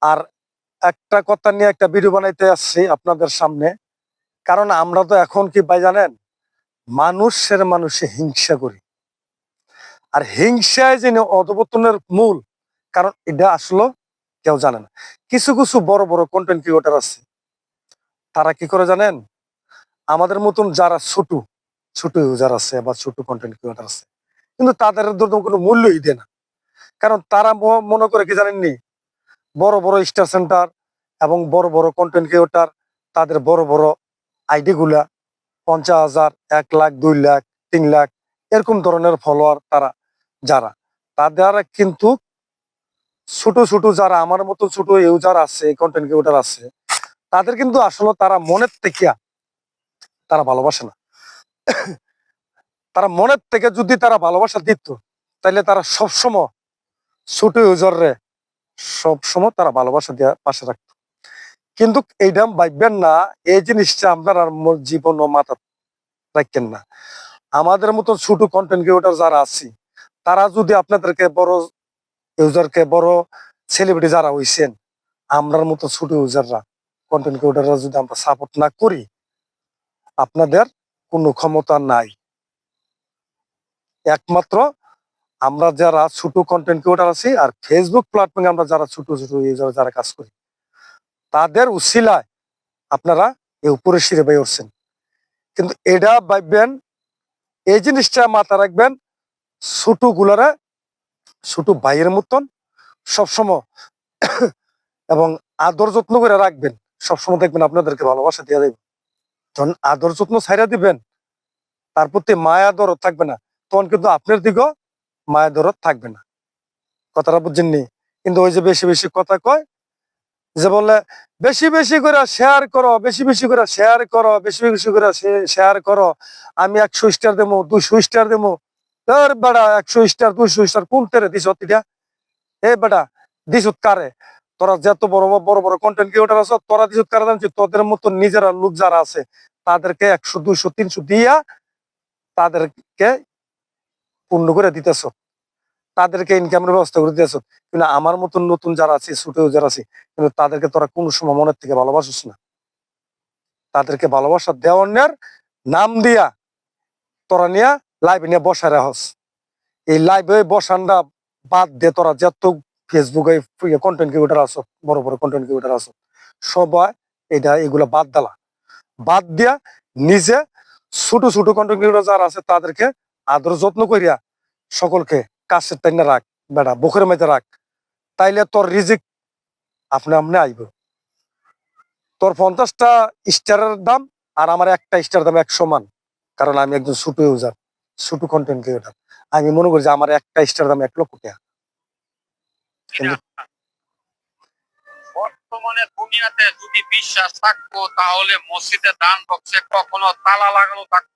আর একটা কথা নিয়ে একটা ভিডিও বানাইতে আসছি আপনাদের সামনে। কারণ আমরা তো এখন কি ভাই জানেন, মানুষে হিংসা করি। আর হিংসায় যে অধপতনের মূল কারণ এটা আসলে কেউ জানে না। কিছু কিছু বড় বড় কন্টেন্ট ক্রিয়েটর আছে, তারা কি করে জানেন, আমাদের মতন যারা ছোট ছোট ইউজার আছে বা ছোট কন্টেন্ট ক্রিয়েটর আছে, কিন্তু তাদের ধরুন কোনো মূল্যই দেয় না। কারণ তারা মনে করে কি জানেননি, বড় বড় স্টার সেন্টার এবং বড় বড় কন্টেন্ট ক্রিয়েটর, তাদের বড় বড় আইডি গুলা 50,000, 1 লাখ, 2 লাখ, 3 লাখ এরকম ধরনের ফলোয়ার তারা যারা, তাদের কিন্তু ছোট ছোট যারা আমার মতো ছোট ইউজার আছে, কন্টেন্ট ক্রিয়েটর আছে, তাদের কিন্তু আসলে তারা মনের থেকে তারা ভালোবাসে না। তারা মনের থেকে যদি তারা ভালোবাসা দিত, তাহলে তারা সবসময় ছোট ইউজাররে সবসময় তারা ভালোবাসা দিয়ে পাশে রাখতো। কিন্তু এইটা ভাববেন না, এই জিনিসটা আপনার আর জীবন ও মাথা রাখেন না। আমাদের মতো ছোট কন্টেন্ট ক্রিয়েটর যারা আছি, তারা যদি আপনাদেরকে বড় ইউজারকে, বড় সেলিব্রিটি যারা হইছেন, আমরার মতো ছোট ইউজাররা, কন্টেন্ট ক্রিয়েটররা যদি আমরা সাপোর্ট না করি, আপনাদের কোনো ক্ষমতা নাই। একমাত্র আমরা যারা ছোট কন্টেন্ট ক্রিয়েটর আছি আর ফেসবুক প্ল্যাটফর্মে আমরা যারা ছোট ছোট ইউজার যারা কাজ করি, তাদের উছিলায় আপনারা এই উপরে শিরে বাই উঠছেন। কিন্তু এটা ভাববেন, এই জিনিসটা মাথা রাখবেন, ছোট গুলারা ছোট ভাইয়ের মতন সবসময় এবং আদর যত্ন করে রাখবেন। সবসময় দেখবেন আপনাদেরকে ভালোবাসা দিয়ে দেবেন। যখন আদর যত্ন ছাইরা দিবেন, তার প্রতি মায়া দরদ থাকবে না, তখন কিন্তু আপনার দিকেও মায়া দরদ থাকবে না। কথাটা বুঝছেননি? কিন্তু ওই যে বেশি বেশি কথা কয়, যে বলে বেশি বেশি করে শেয়ার করো, বেশি বেশি করে শেয়ার করো, বেশি বেশি করে শেয়ার করো, আমি 100 স্টার দেবো, 200 স্টার দেবো। তোর বেড়া 100 স্টার 200 স্টার কোন তেরে দিস? এ বেটা দিস কারে? তোরা যত বড় বড় বড় কন্টেন্ট ক্রিয়েটর আছে, তোরা দিস কারে জানছিস? তোদের মতো নিজেরা লোক যারা আছে, তাদেরকে 100, 200, 300 দিয়া তাদেরকে পূর্ণ করে দিতেছ, তাদেরকে ইনকামের ব্যবস্থা করে দিতেছ। কিন্তু আমার মতন নতুন যারা আছে, ছোট যারা আছে, কিন্তু তাদেরকে তোরা কোনো সময় মনের থেকে ভালোবাসিস না। তাদেরকে ভালোবাসা দেওয়ার নাম দিয়া তোরা নিয়ে লাইভে নিয়ে বসায় রাখস। এই লাইভে বসানটা বাদ দিয়ে তোরা যত ফেসবুকে কন্টেন্ট ক্রিয়েটর আছো, বড় বড় কন্টেন্ট ক্রিয়েটর আছো, সবাই এগুলা বাদ দালা। বাদ দিয়া নিজে ছোট ছোট কন্টেন্ট ক্রিয়েটর যারা আছে, তাদেরকে আদর যত্ন করিয়া সকলকে কাছের টাইনা রাখ, বেটা বুকের মধ্যে রাখ। তাইলে তোর রিজিক আপনি আপনি আইব। তোর 50টা স্টারের দাম আর আমার একটা স্টার দাম 100 মান। কারণ আমি একজন ছোট ইউজার, ছোট কন্টেন্ট ক্রিয়েটর। আমি মনে করি যে আমার একটা স্টার দাম 1 লক্ষ টাকা। কিন্তু বর্তমানে দুনিয়াতে যদি বিশ্বাস থাকতো, তাহলে মসজিদে দান বক্সে কখনো তালা লাগানো থাকতো